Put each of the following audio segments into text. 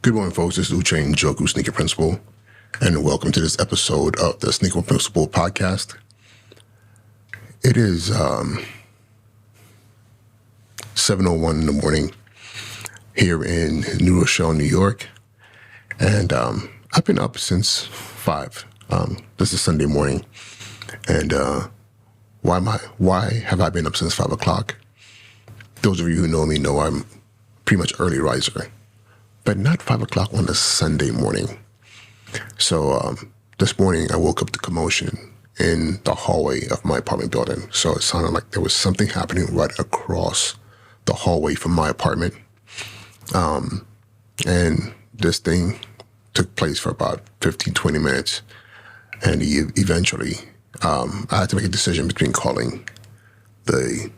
Good morning, folks. This is Uche Njoku, Sneaker Principal, and welcome to this episode of the Sneaker Principal podcast. It is 7:01 in the morning here in New Rochelle, New York, and I've been up since 5. This is Sunday morning, and why have I been up since 5 o'clock? Those of you who know me know I'm pretty much early riser, but not 5 o'clock on a Sunday morning. So this morning I woke up to commotion in the hallway of my apartment building. So it sounded like there was something happening right across the hallway from my apartment. And this thing took place for about 15, 20 minutes. And eventually I had to make a decision between calling the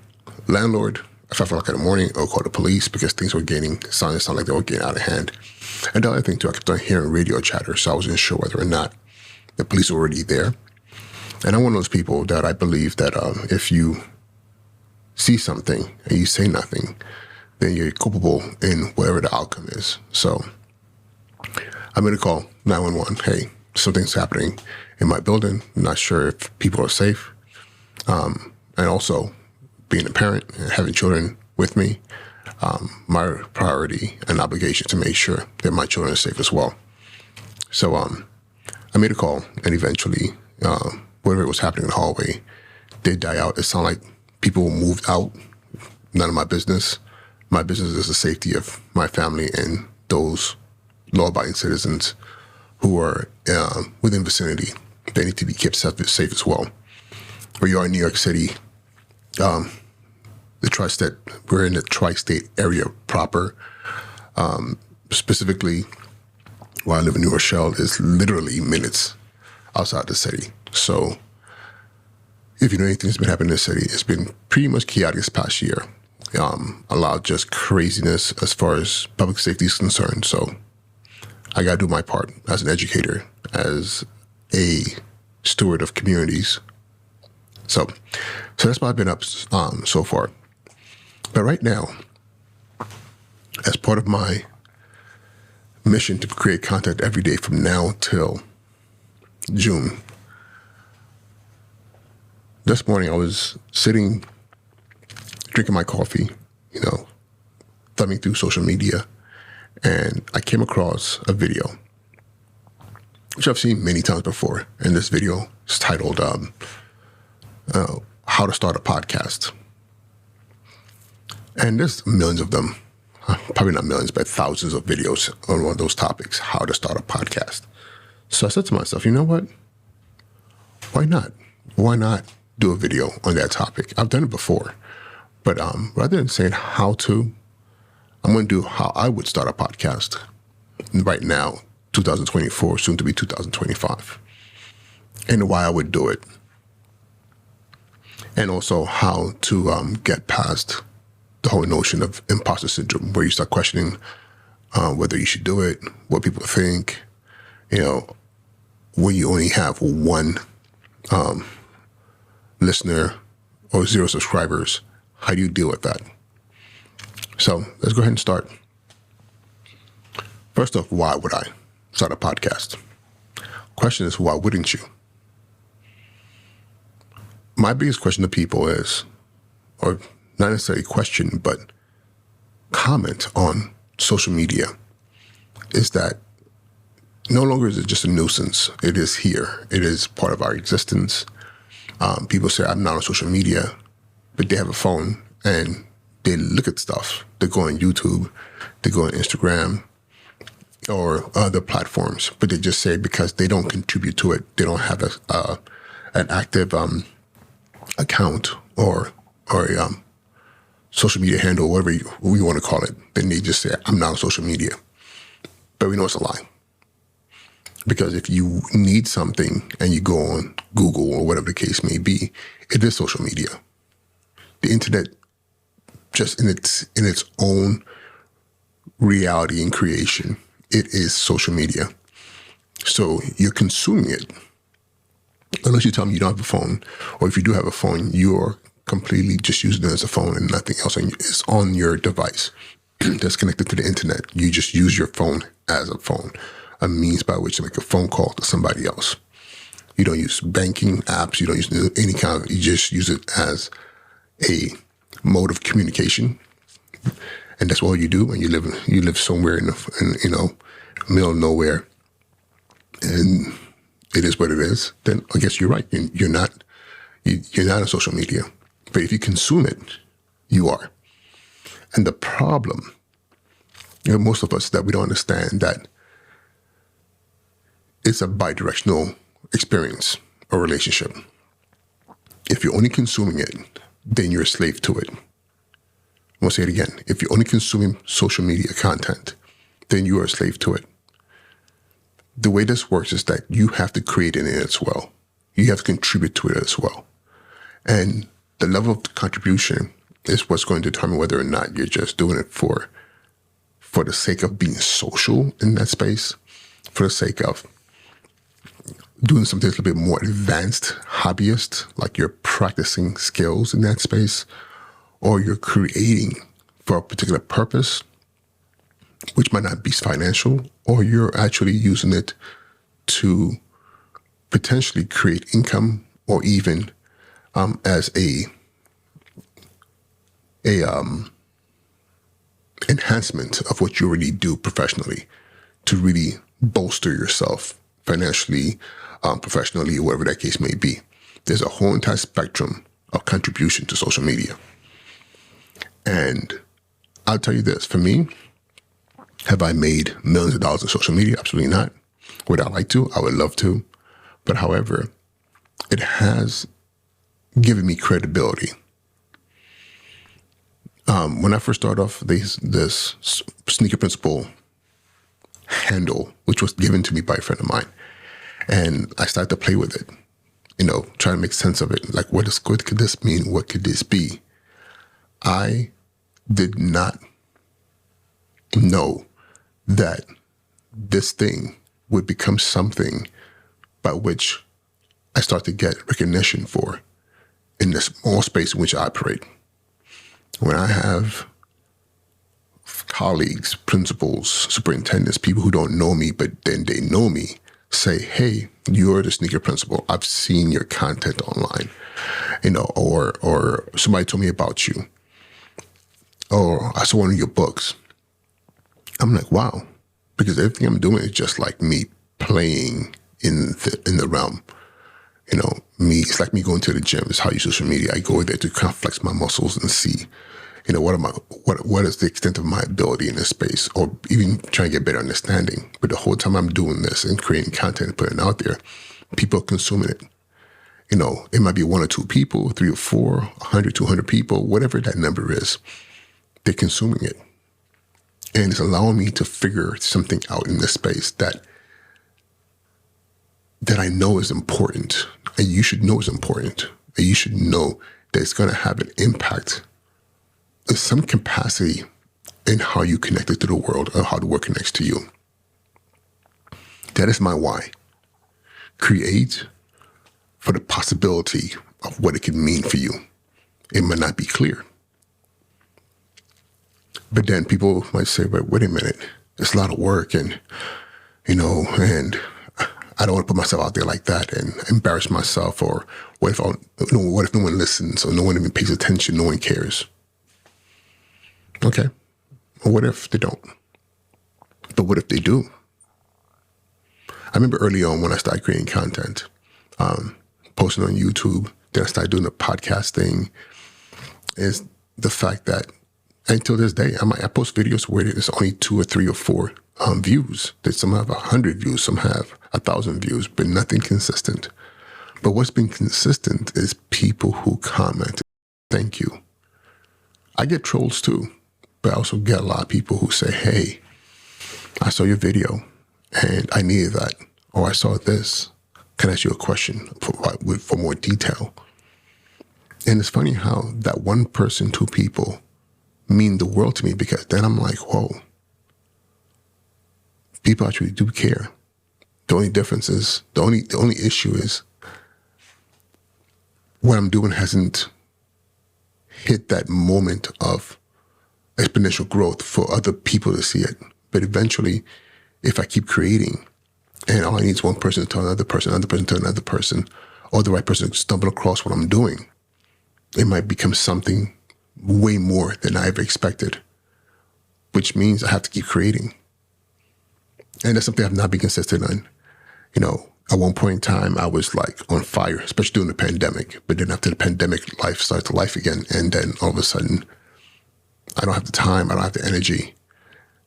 landlord at 5 o'clock in the morning or call the police because things were sounded like they were getting out of hand. And the other thing too, I kept on hearing radio chatter, so I wasn't sure whether or not the police were already there. And I'm one of those people that I believe that if you see something and you say nothing, then you're culpable in whatever the outcome is. So I'm going to call 911. Hey, something's happening in my building. I'm not sure if people are safe. And also, being a parent and having children with me, my priority and obligation to make sure that my children are safe as well. So I made a call, and eventually, whatever was happening in the hallway did die out. It sounded like people moved out. None of my business. My business is the safety of my family and those law-abiding citizens who are within vicinity. They need to be kept safe as well. Where you are in New York City, we're in the tri-state area proper. Specifically, where I live in New Rochelle is literally minutes outside the city. So if you know anything that's been happening in the city, it's been pretty much chaotic this past year. A lot of just craziness as far as public safety is concerned. So I got to do my part as an educator, as a steward of communities. So that's why I've been up so far. But right now, as part of my mission to create content every day from now till June, this morning I was sitting, drinking my coffee, thumbing through social media, and I came across a video, which I've seen many times before. And this video is titled, How to Start a Podcast. And there's millions of them, probably not millions, but thousands of videos on one of those topics, how to start a podcast. So I said to myself, you know what? Why not? Why not do a video on that topic? I've done it before, but rather than saying how to, I'm going to do how I would start a podcast right now, 2024, soon to be 2025, and why I would do it. And also how to get past the whole notion of impostor syndrome, where you start questioning whether you should do it, what people think, when you only have one listener or 0 subscribers, how do you deal with that? So let's go ahead and start. First off, why would I start a podcast? Question is, why wouldn't you? My biggest question to people is, or not necessarily question, but comment on social media, is that no longer is it just a nuisance. It is here. It is part of our existence. People say, I'm not on social media, but they have a phone and they look at stuff. They go on YouTube, they go on Instagram or other platforms, but they just say because they don't contribute to it, they don't have an active account or a social media handle, whatever we want to call it, then they just say, I'm not on social media. But we know it's a lie. Because if you need something and you go on Google or whatever the case may be, it is social media. The internet, just in its own reality and creation, it is social media. So you're consuming it. Unless you tell me you don't have a phone, or if you do have a phone, you're completely just using it as a phone and nothing else is on your device. that's connected to the internet. You just use your phone as a phone, a means by which to make a phone call to somebody else. You don't use banking apps. You don't use any kind of, you just use it as a mode of communication. And that's all you do. And you live somewhere in middle of nowhere, and it is what it is. Then I guess you're right. You're not on social media. But if you consume it, you are. And the problem, most of us, that we don't understand that it's a bidirectional experience or relationship. If you're only consuming it, then you're a slave to it. I'm going to say it again. If you're only consuming social media content, then you are a slave to it. The way this works is that you have to create in it as well. You have to contribute to it as well. And the level of contribution is what's going to determine whether or not you're just doing it for the sake of being social in that space, for the sake of doing something that's a little bit more advanced, hobbyist, like you're practicing skills in that space, or you're creating for a particular purpose, which might not be financial, or you're actually using it to potentially create income, or even as a enhancement of what you already do professionally, to really bolster yourself financially, professionally, whatever that case may be. There's a whole entire spectrum of contribution to social media. And I'll tell you this, for me, have I made millions of dollars on social media? Absolutely not. Would I like to? I would love to. But however, it has given me credibility. When I first started off this Sneaker Principle handle, which was given to me by a friend of mine, and I started to play with it, try to make sense of it. Like, what could this mean? What could this be? I did not know that this thing would become something by which I start to get recognition for in the small space in which I operate. When I have colleagues, principals, superintendents, people who don't know me, but then they know me, say, hey, you're the sneaker principal. I've seen your content online, or somebody told me about you, or I saw one of your books. I'm like, wow, because everything I'm doing is just like me playing in the realm. It's like me going to the gym. It's how I use social media. I go there to kind of flex my muscles and see, what is the extent of my ability in this space, or even trying to get better understanding. But the whole time I'm doing this and creating content and putting it out there, people are consuming it. It might be one or two people, 3 or 4, 100, 200 people, whatever that number is, they're consuming it. And it's allowing me to figure something out in this space that I know is important, and you should know is important, and you should know that it's going to have an impact in some capacity in how you connect it to the world, or how the world connects to you. That is my why. Create for the possibility of what it can mean for you. It might not be clear. But then people might say, but wait a minute, it's a lot of work, and and I don't want to put myself out there like that and embarrass myself. Or what if no one listens, or no one even pays attention, no one cares? Okay. Well, what if they don't? But what if they do? I remember early on when I started creating content, posting on YouTube, then I started doing the podcast thing, is the fact that until this day, I post videos where there's only 2 or 3 or 4 views. That some have 100 views, some have 1,000 views, but nothing consistent. But what's been consistent is people who comment, thank you. I get trolls too, but I also get a lot of people who say, hey, I saw your video and I needed that. Or I saw this. Can I ask you a question for more detail? And it's funny how that one person, 2 people mean the world to me, because then I'm like, whoa, people actually do care. The only difference is, the only issue is what I'm doing hasn't hit that moment of exponential growth for other people to see it. But eventually, if I keep creating, and all I need is one person to tell another person to another person, or the right person to stumble across what I'm doing, it might become something way more than I ever expected, which means I have to keep creating. And that's something I've not been consistent on. At one point in time, I was like on fire, especially during the pandemic. But then after the pandemic, life started to life again. And then all of a sudden, I don't have the time, I don't have the energy.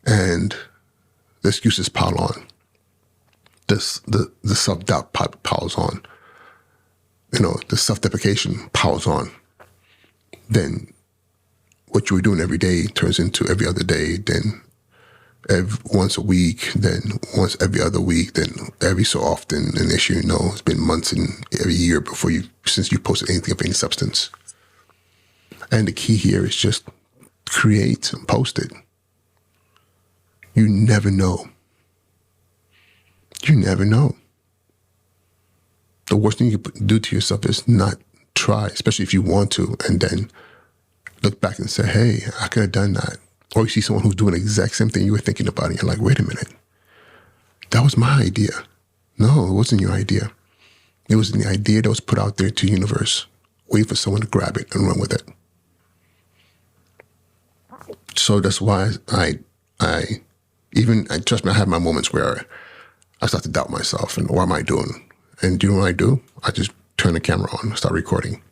And the excuses pile on. The self-doubt piles on. The self-deprecation piles on. Then what you were doing every day turns into every other day, then once a week, then once every other week, then every so often. And as you know, it's been months and every year since you posted anything of any substance. And the key here is just create and post it. You never know. You never know. The worst thing you can do to yourself is not try, especially if you want to, and then look back and say, hey, I could have done that. Or you see someone who's doing the exact same thing you were thinking about, and you're like, wait a minute. That was my idea. No, it wasn't your idea. It was the idea that was put out there to the universe, waiting for someone to grab it and run with it. So that's why I trust me, I have my moments where I start to doubt myself and what am I doing? And do you know what I do? I just turn the camera on, start recording.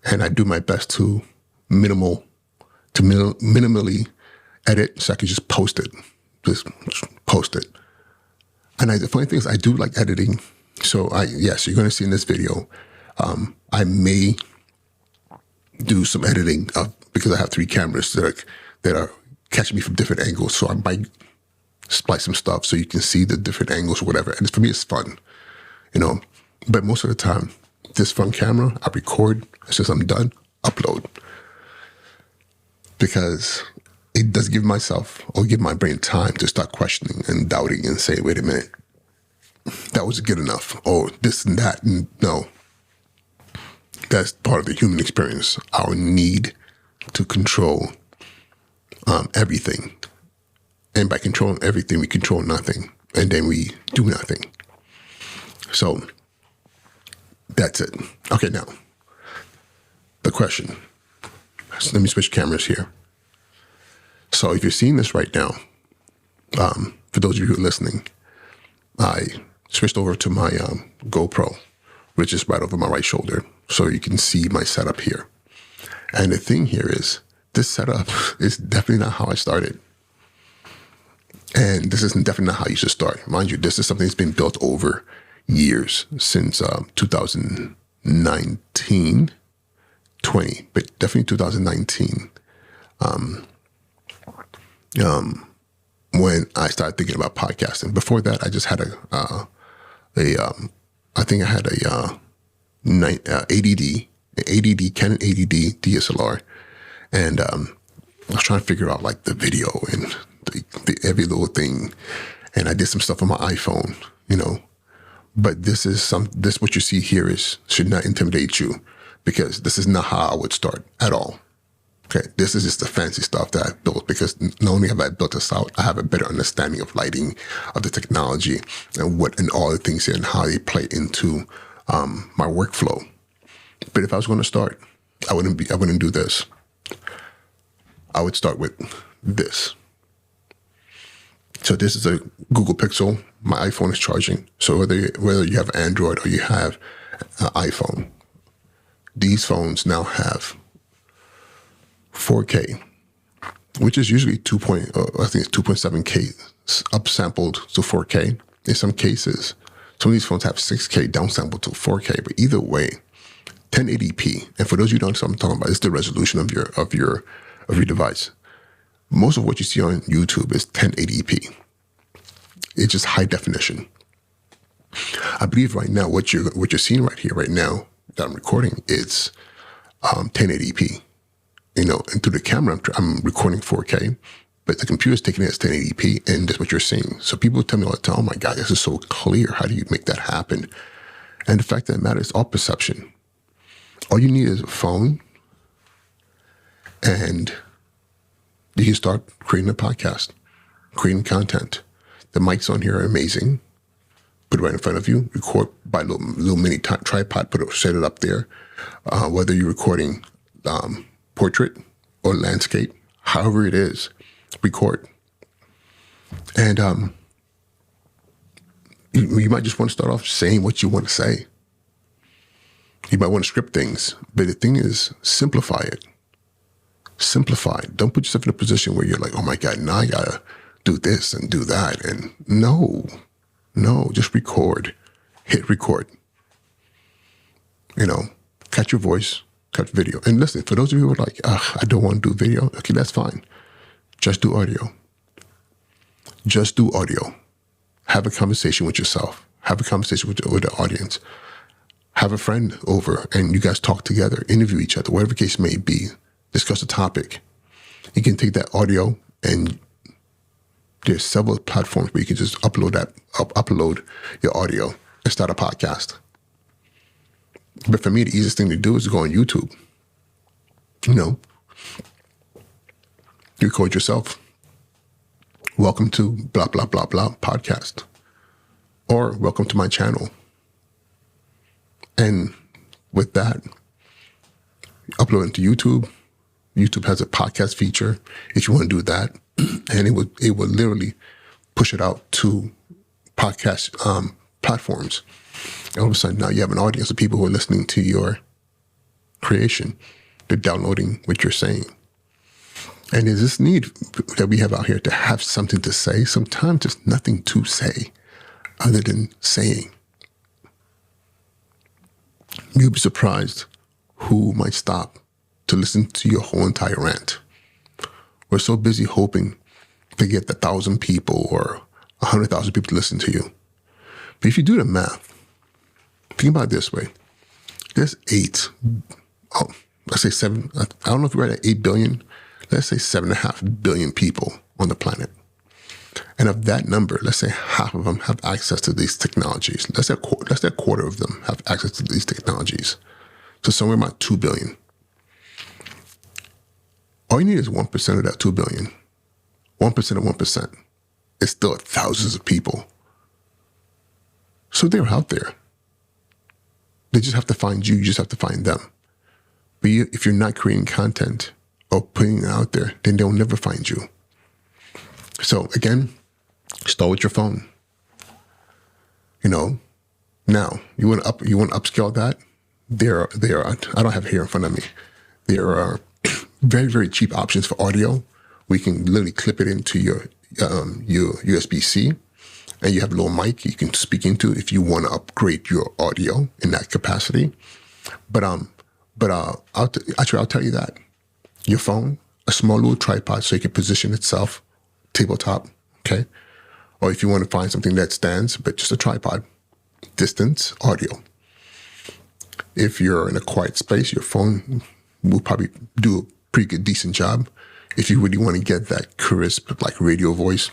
And I do my best to minimally edit so I can just post it. Just post it. And the funny thing is I do like editing. So yes, you're going to see in this video, I may do some editing because I have 3 cameras that are catching me from different angles. So I might splice some stuff so you can see the different angles or whatever. And for me, it's fun, But most of the time, this front camera, I record. As soon as I'm done, upload. Because it does give my brain time to start questioning and doubting and say, wait a minute, that was good enough. Or this and that. And no. That's part of the human experience. Our need to control everything. And by controlling everything, we control nothing. And then we do nothing. So that's it. Okay, now, the question. Let me switch cameras here. So if you're seeing this right now, for those of you who are listening, I switched over to my GoPro, which is right over my right shoulder, so you can see my setup here. And the thing here is, this setup is definitely not how I started. And this is definitely not how you should start. Mind you, this is something that's been built over years, since 2019, 20, but definitely 2019, when I started thinking about podcasting. Before that, I just had I think I had a Canon 80D DSLR, and I was trying to figure out like the video and the every little thing, and I did some stuff on my iPhone, But this what you see here should not intimidate you, because this is not how I would start at all. Okay, this is just the fancy stuff that I built, because not only have I built this out, I have a better understanding of lighting, of the technology, and all the things here and how they play into my workflow. But if I was going to start, I wouldn't do this. I would start with this. So this is a Google Pixel. My iPhone is charging. So whether you have Android or you have an iPhone, these phones now have 4K, which is usually 2.7K upsampled to 4K. In some cases, some of these phones have 6K downsampled to 4K. But either way, 1080p. And for those of you who don't know what I'm talking about, it's the resolution of your device. Most of what you see on YouTube is 1080p. It's just high definition. I believe right now what you're seeing right here, right now that I'm recording, is 1080p. And through the camera, I'm recording 4K, but the computer's taking it as 1080p, and that's what you're seeing. So people tell me all the time, oh my God, this is so clear. How do you make that happen? And the fact that it matters is all perception. All you need is a phone, and you can start creating a podcast, creating content. The mics on here are amazing. Put it right in front of you. Record by a little mini tripod. Set it up there. Whether you're recording portrait or landscape, however it is, record. And you might just want to start off saying what you want to say. You might want to script things, but the thing is, simplify it. Simplify. Don't put yourself in a position where you're like, oh my God, now I gotta do this and do that. And no, just record. Hit record. Cut your voice, cut video. And listen, for those of you who are like, I don't want to do video, okay, that's fine. Just do audio. Just do audio. Have a conversation with yourself. Have a conversation with the audience. Have a friend over and you guys talk together, interview each other, whatever the case may be. Discuss a topic. You can take that audio, and there's several platforms where you can just upload your audio and start a podcast. But for me, the easiest thing to do is to go on YouTube. You record yourself. Welcome to blah, blah, blah, blah podcast. Or welcome to my channel. And with that, upload it to YouTube. YouTube has a podcast feature if you want to do that. And it would literally push it out to podcast platforms. And all of a sudden now you have an audience of people who are listening to your creation. They're downloading what you're saying. And there's this need that we have out here to have something to say. Sometimes there's nothing to say other than saying. You'll be surprised who might stop to listen to your whole entire rant. We're so busy hoping to get 1,000 people or 100,000 people to listen to you. But if you do the math, think about it this way. There's let's say 7, I don't know if we're at 8 billion, let's say 7.5 billion people on the planet. And of that number, let's say half of them have access to these technologies. Let's say a quarter of them have access to these technologies. So somewhere about 2 billion. All you need is 1% of that 2 billion. 1% of 1%. It's still thousands of people. So they're out there. They just have to find you. You just have to find them. But if you're not creating content or putting it out there, then they'll never find you. So again, start with your phone. Now you want to upscale that. There are. I don't have it here in front of me. There are very, very cheap options for audio. We can literally clip it into your USB-C, and you have a little mic you can speak into if you want to upgrade your audio in that capacity. But I'll tell you that your phone, a small little tripod so it can position itself, tabletop, okay? Or if you want to find something that stands, but just a tripod, distance, audio. If you're in a quiet space, your phone will probably do a pretty good, decent job. If you really want to get that crisp, like radio voice,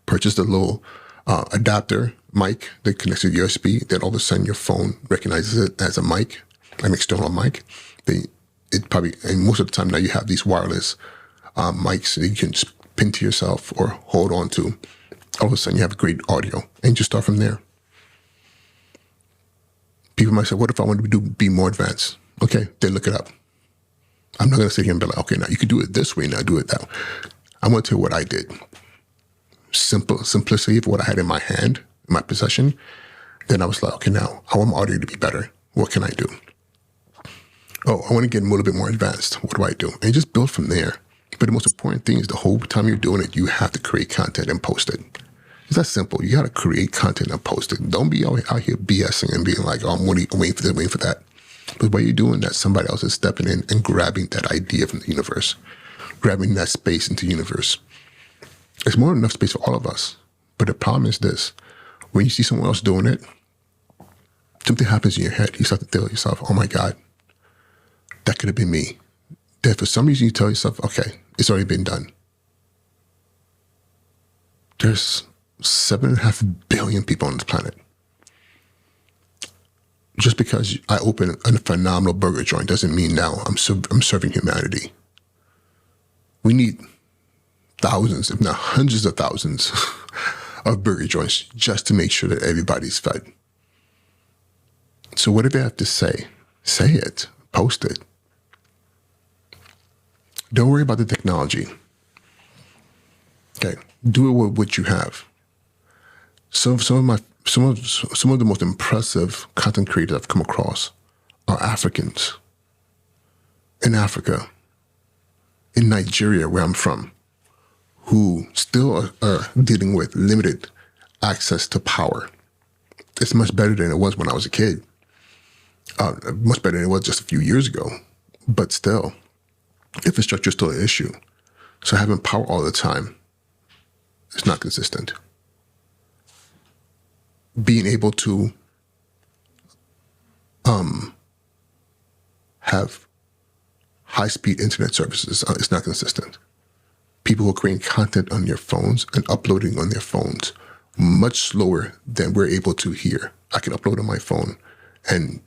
purchase a little adapter mic that connects to USB. Then all of a sudden your phone recognizes it as a mic, an external mic. And most of the time now you have these wireless mics that you can just pin to yourself or hold on to. All of a sudden you have great audio, and just start from there. People might say, what if I want to be more advanced? Okay, then look it up. I'm not going to sit here and be like, okay, now you could do it this way, now do it that way. I'm going to tell you what I did. Simplicity of what I had in my hand, in my possession. Then I was like, okay, now I want my audio to be better. What can I do? Oh, I want to get a little bit more advanced. What do I do? And just build from there. But the most important thing is the whole time you're doing it, you have to create content and post it. It's that simple. You got to create content and post it. Don't be out here BSing and being like, oh, I'm waiting for this, waiting for that. But while you're doing that, somebody else is stepping in and grabbing that idea from the universe, grabbing that space into the universe. It's more than enough space for all of us. But the problem is this. When you see someone else doing it, something happens in your head. You start to tell yourself, oh my God, that could have been me. That for some reason you tell yourself, okay, it's already been done. There's 7.5 billion people on this planet. Just because I open a phenomenal burger joint doesn't mean now I'm serving humanity. We need thousands, if not hundreds of thousands of burger joints just to make sure that everybody's fed. So whatever you have to say it, post it. Don't worry about the technology. Okay, do it with what you have. Some of the most impressive content creators I've come across are Africans in Africa, in Nigeria, where I'm from, who still are dealing with limited access to power. It's much better than it was when I was a kid. Much better than it was just a few years ago. But still, infrastructure is still an issue. So having power all the time is not consistent. Being able to have high-speed internet services is not consistent. People who are creating content on their phones and uploading on their phones much slower than we're able to here. I can upload on my phone and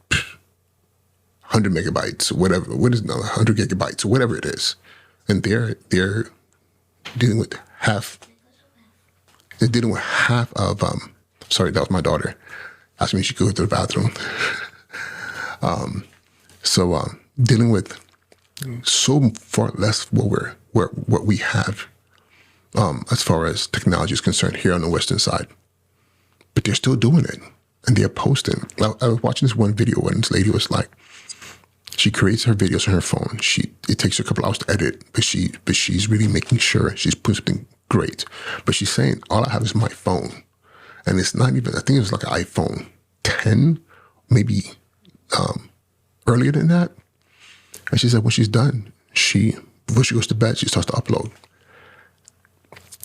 100 megabytes, whatever, 100 gigabytes, or whatever it is. And they're dealing with half of, sorry, that was my daughter asking me if she could go to the bathroom. Dealing with so far less what we have as far as technology is concerned here on the Western side. But they're still doing it, and they're posting. I was watching this one video, and this lady was like, she creates her videos on her phone. It takes her a couple hours to edit, but she's really making sure she's putting something great. But she's saying, all I have is my phone. And it's not even, I think it was like an iPhone 10, maybe earlier than that. And she said when she's done, before she goes to bed, she starts to upload,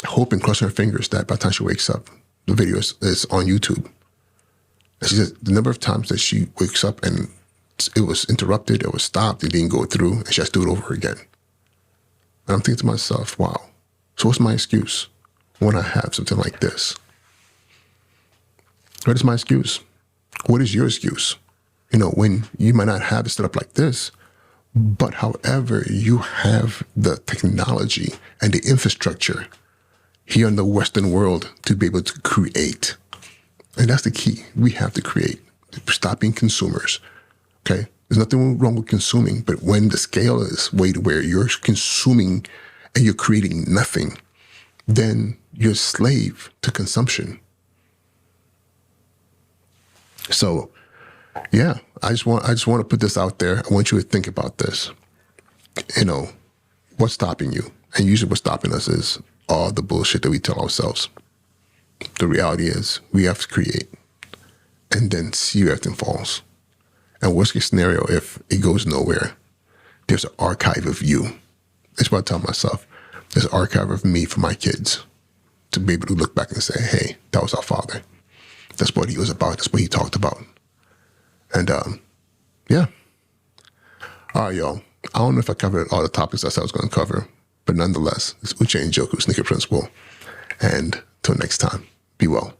hoping, crossing her fingers that by the time she wakes up, the video is on YouTube. And she says the number of times that she wakes up and it was interrupted, it was stopped, it didn't go through, and she has to do it over again. And I'm thinking to myself, wow, so what's my excuse when I have something like this? What is my excuse? What is your excuse? When you might not have it set up like this, but however, you have the technology and the infrastructure here in the Western world to be able to create. And that's the key. We have to create. Stop being consumers. Okay? There's nothing wrong with consuming, but when the scale is way to where you're consuming and you're creating nothing, then you're a slave to consumption. So, yeah, I just want to put this out there. I want you to think about this. What's stopping you? And usually what's stopping us is all the bullshit that we tell ourselves. The reality is we have to create and then see where everything falls. And worst case scenario, if it goes nowhere, there's an archive of you. That's what I tell myself. There's an archive of me for my kids to be able to look back and say, hey, that was our father. That's what he was about. That's what he talked about. And, yeah. All right, y'all. I don't know if I covered all the topics I said I was going to cover, but nonetheless, it's Uche and Joku, Sneaker Principal. And till next time, be well.